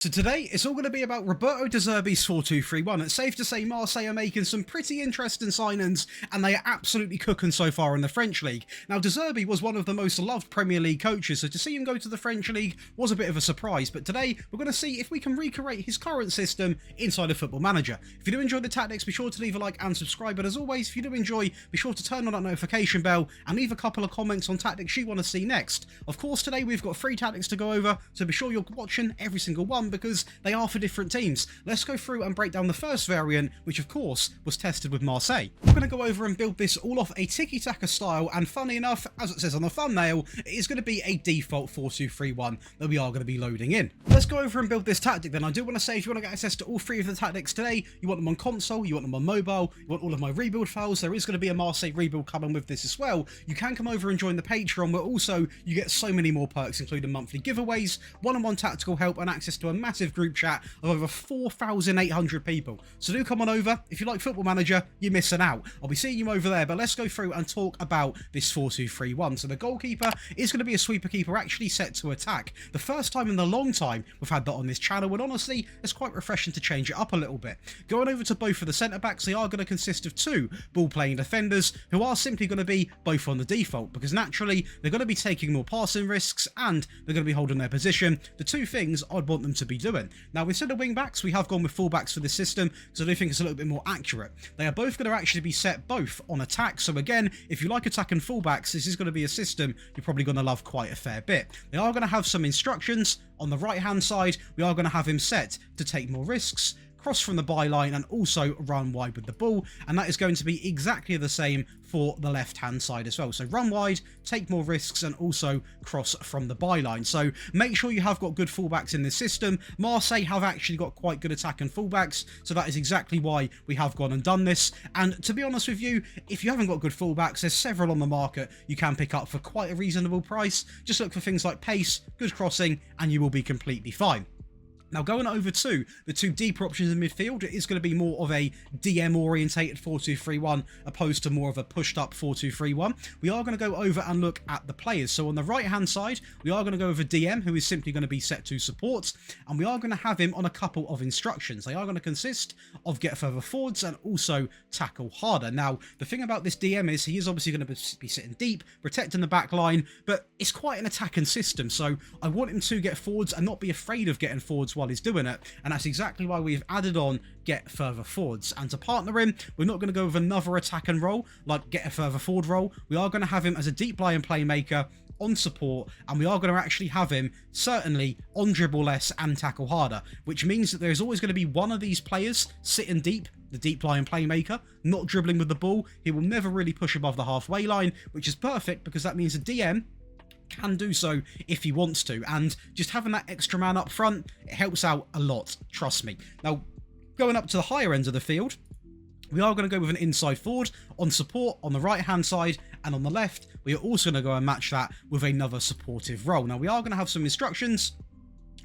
So today, it's all going to be about Roberto De Zerbi's 4-2-3-1. It's safe to say Marseille are making some pretty interesting signings, and they are absolutely cooking so far in the French League. Now, De Zerbi was one of the most loved Premier League coaches, so to see him go to the French League was a bit of a surprise. But today, we're going to see if we can recreate his current system inside of Football Manager. If you do enjoy the tactics, be sure to leave a like and subscribe. But as always, if you do enjoy, be sure to turn on that notification bell and leave a couple of comments on tactics you want to see next. Of course, today we've got 3 tactics to go over, so be sure you're watching every single one, because they are for different teams. Let's go through and break down the first variant, which of course was tested with Marseille. We're going to go over and build this all off a tiki-taka style, and funny enough, as it says on the thumbnail, it is going to be a default 4-2-3-1 that we are going to be loading in. Let's go over and build this tactic then. I do want to say, if you want to get access to all 3 of the tactics today, you want them on console, you want them on mobile, you want all of my rebuild files, there is going to be a Marseille rebuild coming with this as well. You can come over and join the Patreon, where also you get so many more perks, including monthly giveaways, one-on-one tactical help, and access to a massive group chat of over 4,800 people. So do come on over. If you like Football Manager, you're missing out. I'll be seeing you over there, but let's go through and talk about this 4-2-3-1. So the goalkeeper is going to be a sweeper keeper, actually set to attack. The first time in a long time we've had that on this channel, and honestly, it's quite refreshing to change it up a little bit. Going over to both of the centre-backs, they are going to consist of 2 ball-playing defenders, who are simply going to be both on the default, because naturally, they're going to be taking more passing risks, and they're going to be holding their position. The 2 things I'd want them to be doing. Now, instead of wing backs, we have gone with fullbacks for this system, because I do think it's a little bit more accurate. They are both going to actually be set both on attack, so again, if you like attacking fullbacks, this is going to be a system you're probably going to love quite a fair bit. They are going to have some instructions. On the right hand side, we are going to have him set to take more risks, cross from the byline, and also run wide with the ball, and that is going to be exactly the same for the left hand side as well. So run wide, take more risks, and also cross from the byline. So make sure you have got good fullbacks in this system. Marseille have actually got quite good attacking fullbacks, so that is exactly why we have gone and done this. And to be honest with you, if you haven't got good fullbacks, there's several on the market you can pick up for quite a reasonable price. Just look for things like pace, good crossing, and you will be completely fine. Now, going over to the 2 deeper options in midfield, it is going to be more of a DM-orientated 4-2-3-1 opposed to more of a pushed-up 4-2-3-1. We are going to go over and look at the players. So on the right-hand side, we are going to go over DM, who is simply going to be set to support, and we are going to have him on a couple of instructions. They are going to consist of get further forwards and also tackle harder. Now, the thing about this DM is he is obviously going to be sitting deep, protecting the back line, but it's quite an attacking system, so I want him to get forwards and not be afraid of getting forwards while he's doing it, and that's exactly why we've added on get further forwards. And to partner him, we're not going to go with another attacking role like get a further forward role. We are going to have him as a deep lying playmaker on support, and we are going to actually have him certainly on dribble less and tackle harder, which means that there's always going to be one of these players sitting deep, the deep lying playmaker, not dribbling with the ball. He will never really push above the halfway line, which is perfect because that means the DM can do so if he wants to, and just having that extra man up front, it helps out a lot, trust me. Now, going up to the higher ends of the field, we are going to go with an inside forward on support on the right hand side, and on the left we are also going to go and match that with another supportive role. Now, we are going to have some instructions.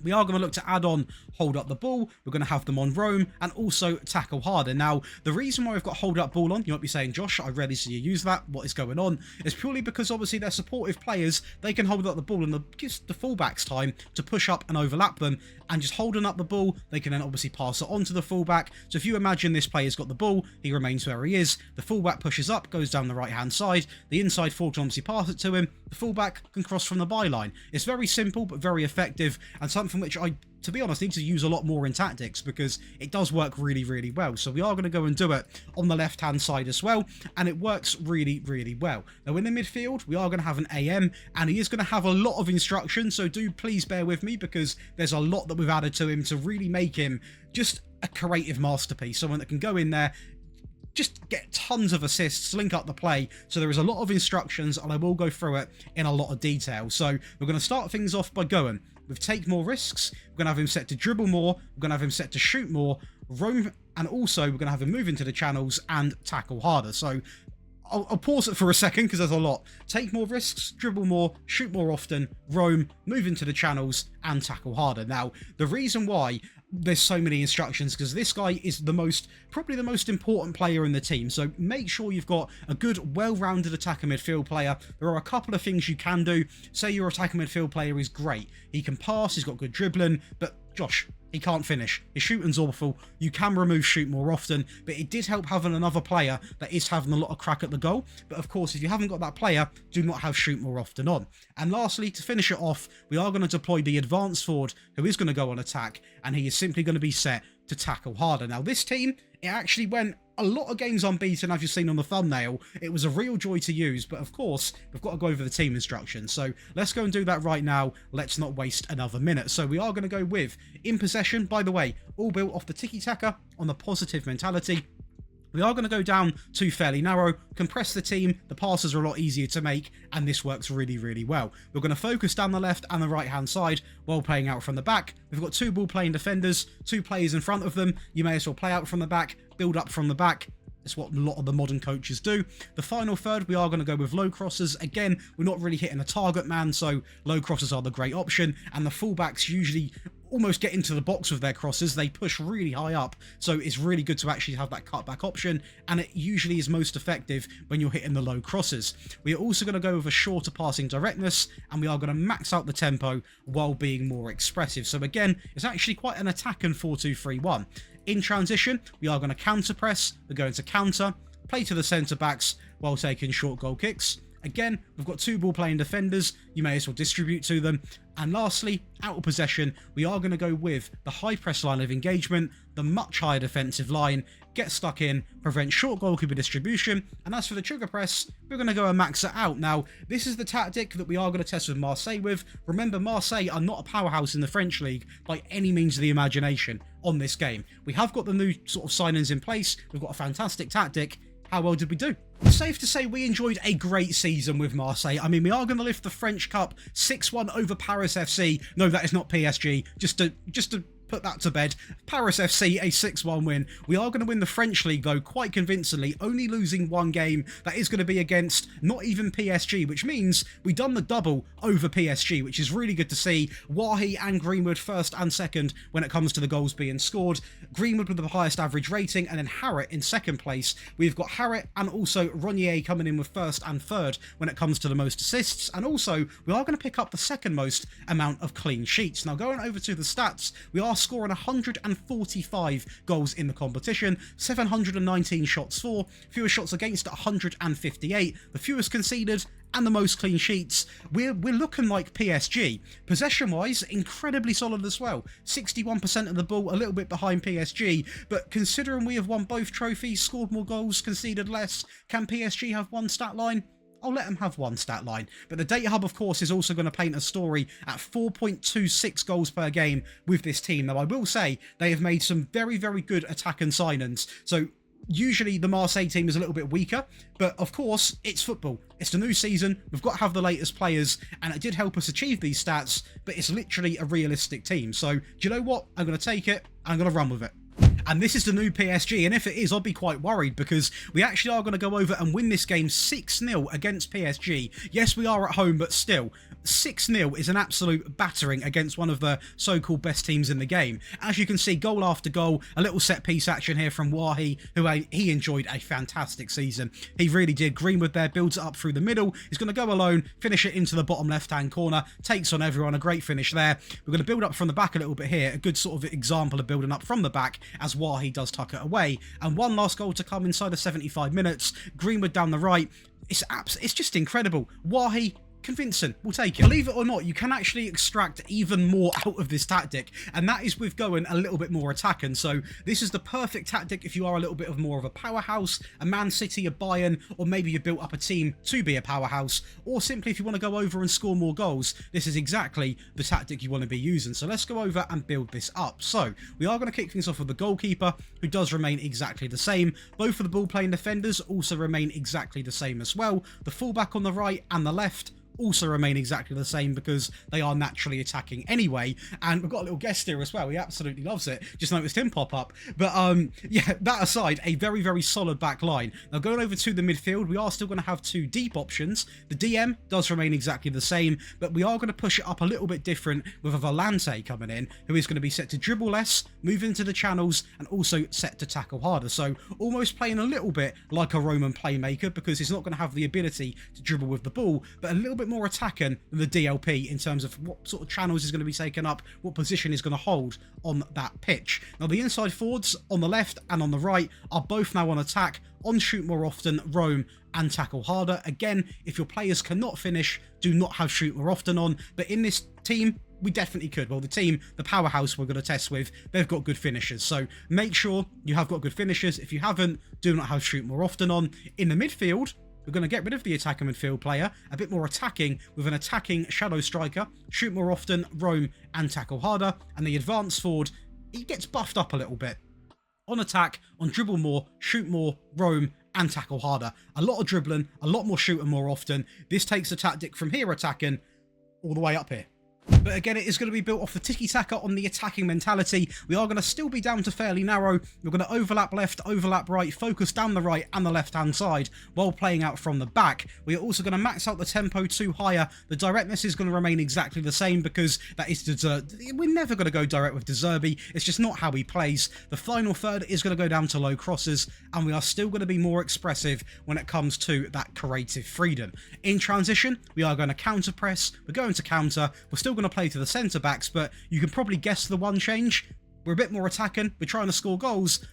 We are going to look to add on hold up the ball. We're going to have them on roam and also tackle harder. Now, the reason why we've got hold up ball on, you might be saying, Josh, I rarely see you use that. What is going on? It's purely because obviously they're supportive players. They can hold up the ball, and it gives the fullbacks time to push up and overlap them. And just holding up the ball, they can then obviously pass it on to the fullback. So if you imagine this player's got the ball, he remains where he is. The fullback pushes up, goes down the right hand side. The inside forward can obviously pass it to him. The fullback can cross from the byline. It's very simple but very effective, and something which I, to be honest, need to use a lot more in tactics because it does work really, really well. So we are going to go and do it on the left-hand side as well, and it works really, really well. Now, in the midfield, we are going to have an AM, and he is going to have a lot of instructions, so do please bear with me because there's a lot that we've added to him to really make him just a creative masterpiece, someone that can go in there, just get tons of assists, link up the play. So there is a lot of instructions, and I will go through it in a lot of detail. So we're going to start things off by going with take more risks. We're going to have him set to dribble more. We're going to have him set to shoot more, roam, and also we're going to have him move into the channels and tackle harder. So I'll pause it for a second because there's a lot. Take more risks, dribble more, shoot more often, roam, move into the channels, and tackle harder. Now, the reason why there's so many instructions because this guy is probably the most important player in the team. So make sure you've got a good, well-rounded attacking midfield player. There are a couple of things you can do. Say your attacking midfield player is great. He can pass, he's got good dribbling, but Josh, he can't finish. His shooting's awful. You can remove shoot more often, but it did help having another player that is having a lot of crack at the goal. But of course, if you haven't got that player, do not have shoot more often on. And lastly, to finish it off, we are going to deploy the advanced forward who is going to go on attack, and he is simply going to be set to tackle harder. Now, this team, it actually went a lot of games unbeaten, as you've seen on the thumbnail. It was a real joy to use, but of course, we've got to go over the team instructions. So let's go and do that right now. Let's not waste another minute. So we are going to go with, in possession, by the way, all built off the tiki-taka on the positive mentality. We are going to go down to fairly narrow, compress the team, the passes are a lot easier to make, and this works really, really well. We're going to focus down the left and the right-hand side while playing out from the back. We've got 2 ball-playing defenders, 2 players in front of them. You may as well play out from the back, build up from the back. It's what a lot of the modern coaches do. The final third, we are going to go with low crosses. Again, we're not really hitting a target man, so low crosses are the great option, and the fullbacks usually almost get into the box with their crosses. They push really high up, so it's really good to actually have that cutback option, and it usually is most effective when you're hitting the low crosses. We are also going to go with a shorter passing directness, and we are going to max out the tempo while being more expressive. So again, it's actually quite an attacking 4-2-3-1. In transition, we are going to counter press, we're going to counter, play to the centre backs while taking short goal kicks. Again, we've got 2 ball-playing defenders, you may as well distribute to them. And lastly, out of possession, we are going to go with the high press line of engagement, the much higher defensive line, get stuck in, prevent short goalkeeper distribution, and as for the trigger press, we're going to go and max it out. Now, this is the tactic that we are going to test with Marseille with. Remember, Marseille are not a powerhouse in the French league by any means of the imagination on this game. We have got the new sort of signings in place, we've got a fantastic tactic. How well did we do? It's safe to say we enjoyed a great season with Marseille. I mean, we are going to lift the French Cup 6-1 over Paris FC. No, that is not PSG. Just to put that to bed. Paris FC, a 6-1 win. We are going to win the French League, though, quite convincingly, only losing 1 game. That is going to be against not even PSG, which means we've done the double over PSG, which is really good to see. Wahi and Greenwood first and second when it comes to the goals being scored. Greenwood with the highest average rating, and then Harrett in second place. We've got Harrett and also Ronier coming in with first and third when it comes to the most assists, and also we are going to pick up the second most amount of clean sheets. Now, going over to the stats, we are scoring 145 goals in the competition, 719 shots for, fewest shots against at 158, the fewest conceded, and the most clean sheets. We're looking like PSG. Possession-wise, incredibly solid as well. 61% of the ball, a little bit behind PSG, but considering we have won both trophies, scored more goals, conceded less, can PSG have one stat line? I'll let them have one stat line. But the Data Hub, of course, is also going to paint a story at 4.26 goals per game with this team. Now, I will say they have made some very, very good attack and signings. So usually the Marseille team is a little bit weaker, but of course, it's football. It's the new season, we've got to have the latest players, and it did help us achieve these stats, but it's literally a realistic team. So, do you know what? I'm going to take it, I'm going to run with it. And this is the new PSG, and if it is, I'll be quite worried, because we actually are going to go over and win this game 6-0 against PSG. Yes, we are at home, but still, 6-0 is an absolute battering against one of the so-called best teams in the game. As you can see, goal after goal, a little set-piece action here from Wahi, who he enjoyed a fantastic season. He really did. Greenwood there builds it up through the middle. He's going to go alone, finish it into the bottom left-hand corner, takes on everyone, a great finish there. We're going to build up from the back a little bit here, a good sort of example of building up from the back, as Wahi does tuck it away. And one last goal to come inside of 75 minutes. Greenwood down the right. It's just incredible. Wahi, convincing. We'll take it. Believe it or not, you can actually extract even more out of this tactic, and that is with going a little bit more attacking. So this is the perfect tactic if you are a little bit of more of a powerhouse, a Man City, a Bayern, or maybe you built up a team to be a powerhouse, or simply if you want to go over and score more goals. This is exactly the tactic you want to be using. So let's go over and build this up. So we are going to kick things off with the goalkeeper, who does remain exactly the same. Both of the ball playing defenders also remain exactly the same as well. The fullback on the right and the left also remain exactly the same because they are naturally attacking anyway. And we've got a little guest here as well. He absolutely loves it. Just noticed him pop up. But yeah, that aside, a very, very solid back line. Now going over to the midfield, we are still going to have 2 deep options. The DM does remain exactly the same, but we are going to push it up a little bit different with a Volante coming in, who is going to be set to dribble less, move into the channels, and also set to tackle harder. So almost playing a little bit like a Roman playmaker, because he's not going to have the ability to dribble with the ball, but a little bit bit more attacking than the DLP in terms of what sort of channels is going to be taken up, what position is going to hold on that pitch. Now, the inside forwards on the left and on the right are both now on attack, on shoot more often, roam, and tackle harder. Again, if your players cannot finish, do not have shoot more often on, but in this team, we definitely could. Well, the team, the powerhouse we're going to test with, they've got good finishers. So make sure you have got good finishers. If you haven't, do not have shoot more often on. In the midfield, we're going to get rid of the attacker midfield player, a bit more attacking with an attacking shadow striker, shoot more often, roam, and tackle harder. And the advanced forward, he gets buffed up a little bit. On attack, on dribble more, shoot more, roam, and tackle harder. A lot of dribbling, a lot more shooting more often. This takes the tactic from here attacking all the way up here. But again, it is going to be built off the tiki-taka on the attacking mentality. We are going to still be down to fairly narrow. We're going to overlap left, overlap right, focus down the right and the left-hand side while playing out from the back. We are also going to max out the tempo 2 higher. The directness is going to remain exactly the same because that is we're never going to go direct with Zerbi. It's just not how he plays. The final third is going to go down to low crosses, and we are still going to be more expressive when it comes to that creative freedom. In transition, we are going to counter press. We're going to counter. We're still going to play to the centre backs, but you can probably guess the one change. We're a bit more attacking, we're trying to score goals.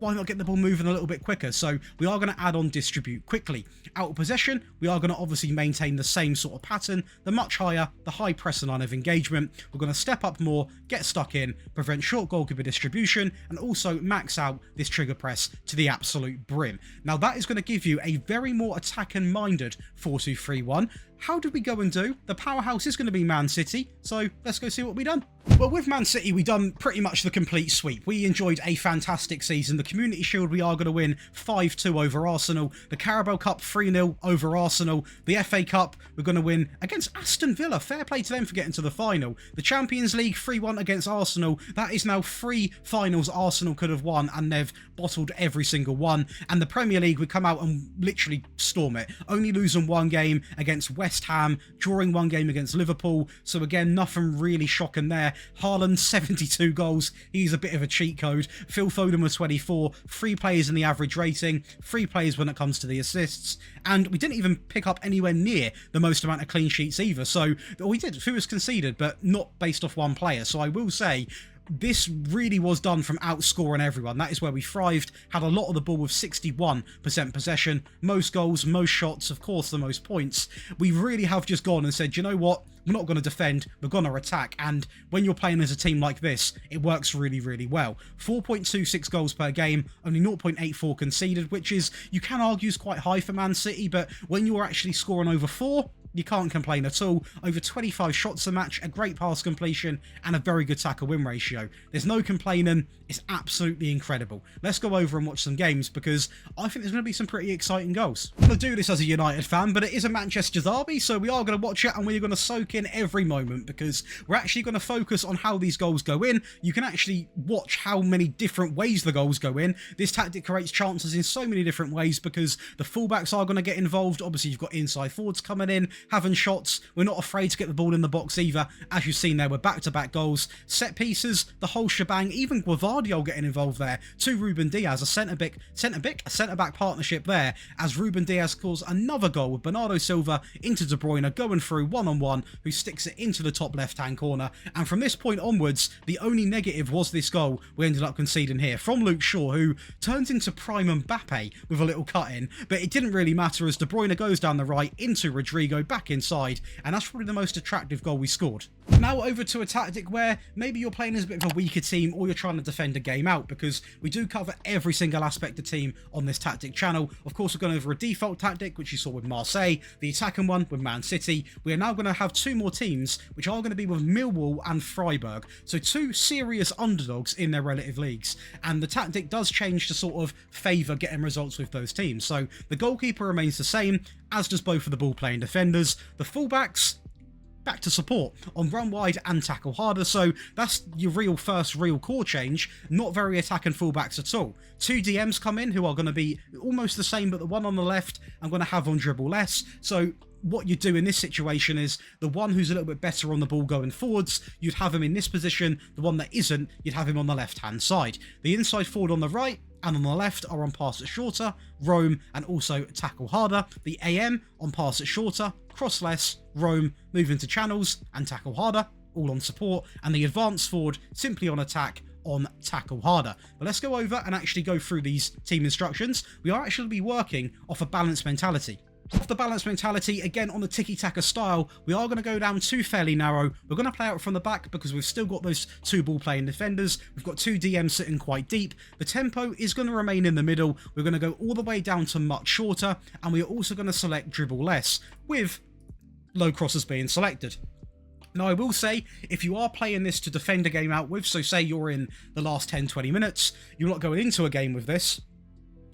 Why not get the ball moving a little bit quicker? So we are going to add on distribute quickly. Out of possession, we are going to obviously maintain the same sort of pattern, the much higher, the high press line of engagement. We're going to step up more, get stuck in, prevent short goalkeeper distribution, and also max out this trigger press to the absolute brim. Now that is going to give you a very more attacking minded 4-2-3-1. How did we go and do? The powerhouse is going to be Man City, so let's go see what we done. Well, with Man City, we done pretty much the complete sweep. We enjoyed a fantastic season. The Community Shield, we are going to win 5-2 over Arsenal. The Carabao Cup, 3-0 over Arsenal. The FA Cup, we're going to win against Aston Villa. Fair play to them for getting to the final. The Champions League, 3-1 against Arsenal. That is now 3 finals Arsenal could have won, and they've bottled every single one. And the Premier League, we come out and literally storm it. Only losing 1 game against West Ham, drawing 1 game against Liverpool. So again, nothing really shocking there. Haaland, 72 goals. He's a bit of a cheat code. Phil Foden was 24. 3 players in the average rating. 3 players when it comes to the assists. And we didn't even pick up anywhere near the most amount of clean sheets either. So we did. 2 was conceded, but not based off 1 player. So I will say, this really was done from outscoring everyone. That is where we thrived. Had a lot of the ball with 61% possession. Most goals, most shots, of course, the most points. We really have just gone and said, you know what? We're not going to defend. We're going to attack. And when you're playing as a team like this, it works really, really well. 4.26 goals per game. Only 0.84 conceded, which is, you can argue, is quite high for Man City. But when you're actually scoring over 4, you can't complain at all. Over 25 shots a match, a great pass completion, and a very good tackle win ratio. There's no complaining. It's absolutely incredible. Let's go over and watch some games because I think there's going to be some pretty exciting goals. I'm going to do this as a United fan, but it is a Manchester derby, so we are going to watch it and we're going to soak in every moment because we're actually going to focus on how these goals go in. You can actually watch how many different ways the goals go in. This tactic creates chances in so many different ways because the fullbacks are going to get involved. Obviously, you've got inside forwards coming in, having shots. We're not afraid to get the ball in the box either. As you've seen there, we're back-to-back goals. Set pieces, the whole shebang, even Guavardio getting involved there. To Ruben Diaz, a centre-back partnership there, as Ruben Diaz scores another goal with Bernardo Silva into De Bruyne, going through one-on-one, who sticks it into the top left-hand corner. And from this point onwards, the only negative was this goal we ended up conceding here from Luke Shaw, who turns into prime Mbappe with a little cut-in. But it didn't really matter as De Bruyne goes down the right into Rodrigo, back inside, and that's probably the most attractive goal we scored. Now over to a tactic where maybe you're playing as a bit of a weaker team or you're trying to defend a game out, because we do cover every single aspect of team on this tactic channel. Of course, we're going over a default tactic, which you saw with Marseille, the attacking one with Man City. We are now going to have 2 more teams, which are going to be with Millwall and Freiburg. So 2 serious underdogs in their relative leagues. And the tactic does change to sort of favour getting results with those teams. So the goalkeeper remains the same, as does both of the ball-playing defenders. The fullbacks, back to support on run wide and tackle harder. So that's your first real core change. Not very attacking fullbacks at all. 2 DMs come in who are going to be almost the same, but the one on the left I'm going to have on dribble less. So what you do in this situation is the one who's a little bit better on the ball going forwards, you'd have him in this position. The one that isn't, you'd have him on the left-hand side. The inside forward on the right and on the left are on pass it shorter, roam, and also tackle harder. The AM on pass it shorter, cross less, roam, move into channels, and tackle harder, all on support. And the advanced forward simply on attack, on tackle harder. But let's go over and actually go through these team instructions. We are actually be working off a balanced mentality. Off the balanced mentality, again on the tiki-taka style, we are going to go down too fairly narrow. We're going to play out from the back because we've still got those two ball-playing defenders. We've got two DMs sitting quite deep. The tempo is going to remain in the middle. We're going to go all the way down to much shorter, and we are also going to select dribble less, with low crosses being selected. Now, I will say, if you are playing this to defend a game out with, so say you're in the last 10-20 minutes, you're not going into a game with this,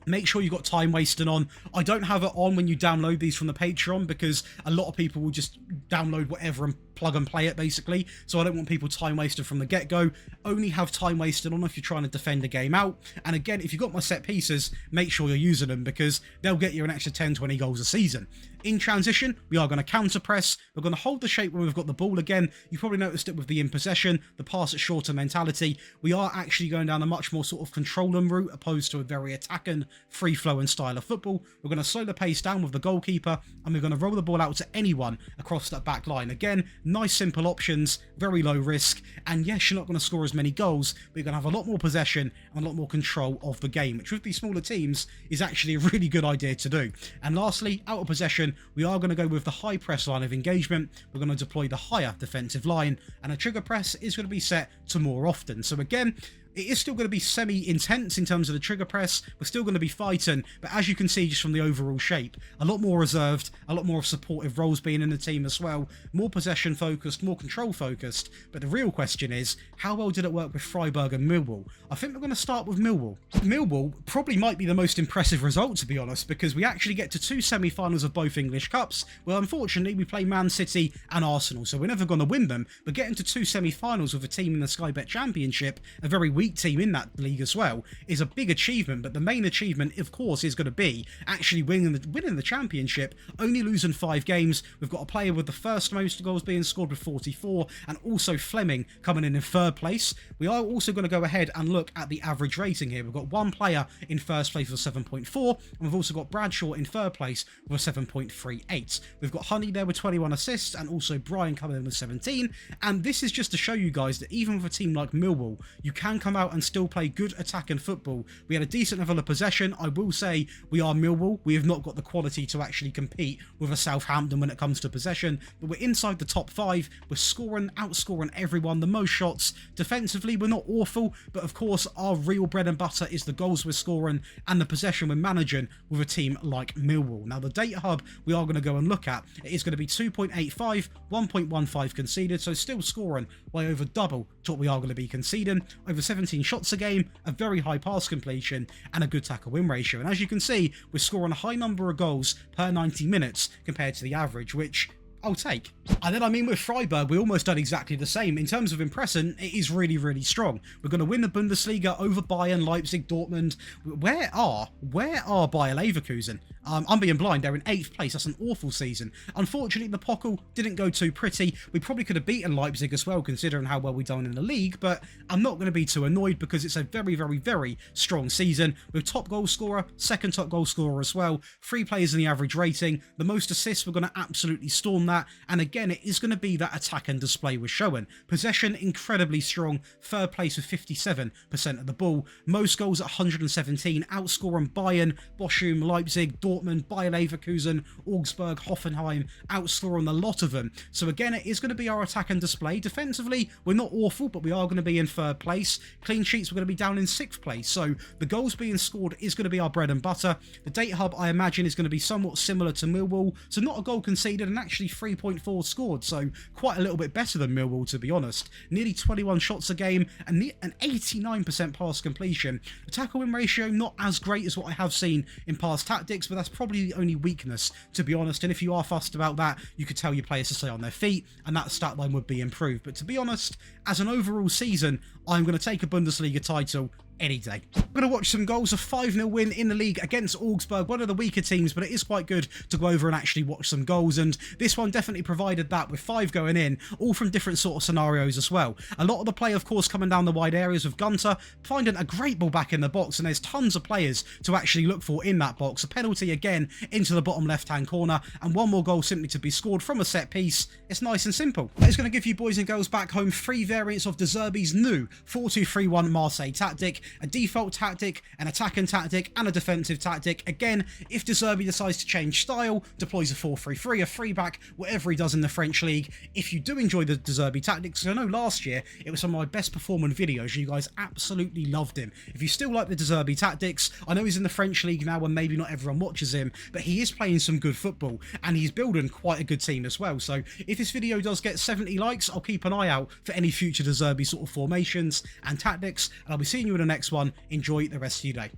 make sure you've got time wasting on. I don't have it on when you download these from the Patreon because a lot of people will just download whatever and plug and play it basically. So I don't want people time wasted from the get-go. Only have time wasted on if you're trying to defend a game out. And again, if you've got my set pieces, make sure you're using them because they'll get you an extra 10-20 goals a season. In transition, we are going to counter press. We're going to hold the shape when we've got the ball again. You probably noticed it with the in possession, the pass at shorter mentality. We are actually going down a much more sort of controlling route opposed to a very attacking, free-flowing style of football. We're going to slow the pace down with the goalkeeper and we're going to roll the ball out to anyone across that back line. Again, nice simple options, very low risk, and yes, you're not going to score as many goals, but you're going to have a lot more possession and a lot more control of the game, which with these smaller teams is actually a really good idea to do. And lastly, out of possession, we are going to go with the high press line of engagement. We're going to deploy the higher defensive line, and a trigger press is going to be set to more often. So again, it is still going to be semi-intense in terms of the trigger press. We're still going to be fighting, but as you can see just from the overall shape, a lot more reserved, a lot more of supportive roles being in the team as well, more possession focused, more control focused. But the real question is, how well did it work with Freiburg and Millwall? I think we're going to start with Millwall. Millwall probably might be the most impressive result, to be honest, because we actually get to two semi-finals of both English Cups. Well, unfortunately, we play Man City and Arsenal, so we're never going to win them, but getting to two semi-finals with a team in the Sky Bet Championship, a very weak team in that league as well, is a big achievement. But the main achievement, of course, is going to be actually winning the championship, only losing 5 games. We've got a player with the first most goals being scored with 44, and also Fleming coming in 3rd place. We are also going to go ahead and look at the average rating here. We've got one player in 1st place with 7.4, and we've also got Bradshaw in 3rd place with a 7.38. We've got Honey there with 21 assists, and also Brian coming in with 17. And this is just to show you guys that even with a team like Millwall, you can come out and still play good attacking football. We had a decent level of possession. I will say we are Millwall. We have not got the quality to actually compete with a Southampton when it comes to possession, but we're inside the top 5. We're scoring, outscoring everyone, the most shots. Defensively, we're not awful, but of course our real bread and butter is the goals we're scoring and the possession we're managing with a team like Millwall. Now the data hub we are going to go and look at, it is going to be 2.85, 1.15 conceded, so still scoring way over double to what we are going to be conceding. Over 17 shots a game, a very high pass completion, and a good tackle win ratio. And as you can see, we're scoring a high number of goals per 90 minutes compared to the average, which I'll take. And then, I mean, with Freiburg, we almost done exactly the same. In terms of impressing, it is really, really strong. We're going to win the Bundesliga over Bayern, Leipzig, Dortmund. Where are Bayer Leverkusen? I'm being blind. They're in 8th place. That's an awful season. Unfortunately, the Pockle didn't go too pretty. We probably could have beaten Leipzig as well, considering how well we've done in the league, but I'm not going to be too annoyed because it's a very, very, very strong season. With top goal scorer, second top goal scorer as well, 3 players in the average rating, the most assists, we're going to absolutely storm that. And again, it is going to be that attack and display we're showing. Possession, incredibly strong. 3rd place with 57% of the ball. Most goals at 117, outscoring Bayern, Bochum, Leipzig, Dortmund, Bayer Leverkusen, Augsburg, Hoffenheim, outscoring a lot of them. So again, it is going to be our attack and display. Defensively, we're not awful, but we are going to be in 3rd place. Clean sheets, we're going to be down in 6th place. So the goals being scored is going to be our bread and butter. The data hub, I imagine, is going to be somewhat similar to Millwall. So not a goal conceded and actually 3.4 scored. So quite a little bit better than Millwall, to be honest. Nearly 21 shots a game and an 89% pass completion. The tackle win ratio, not as great as what I have seen in past tactics, but that's probably the only weakness, to be honest. And if you are fussed about that, you could tell your players to stay on their feet and that stat line would be improved. But to be honest, as an overall season, I'm going to take a Bundesliga title any day. We're going to watch some goals. A 5-0 win in the league against Augsburg, one of the weaker teams, but it is quite good to go over and actually watch some goals, and this one definitely provided that, with 5 going in, all from different sort of scenarios as well. A lot of the play, of course, coming down the wide areas with Gunter, finding a great ball back in the box, and there's tons of players to actually look for in that box. A penalty again into the bottom left-hand corner, and one more goal simply to be scored from a set piece. It's nice and simple. It's going to give you boys and girls back home 3 variants of De Zerbi's new 4-2-3-1 Marseille tactic, a default tactic, an attacking tactic, and a defensive tactic. Again, if De Zerbi decides to change style, deploys a 4-3-3, a 3-back, whatever he does in the French league. If you do enjoy the De Zerbi tactics, because I know last year it was some of my best performing videos, and you guys absolutely loved him. If you still like the De Zerbi tactics, I know he's in the French league now and maybe not everyone watches him, but he is playing some good football, and he's building quite a good team as well. So if this video does get 70 likes, I'll keep an eye out for any future De Zerbi sort of formations and tactics, and I'll be seeing you in the next one. Enjoy the rest of your day.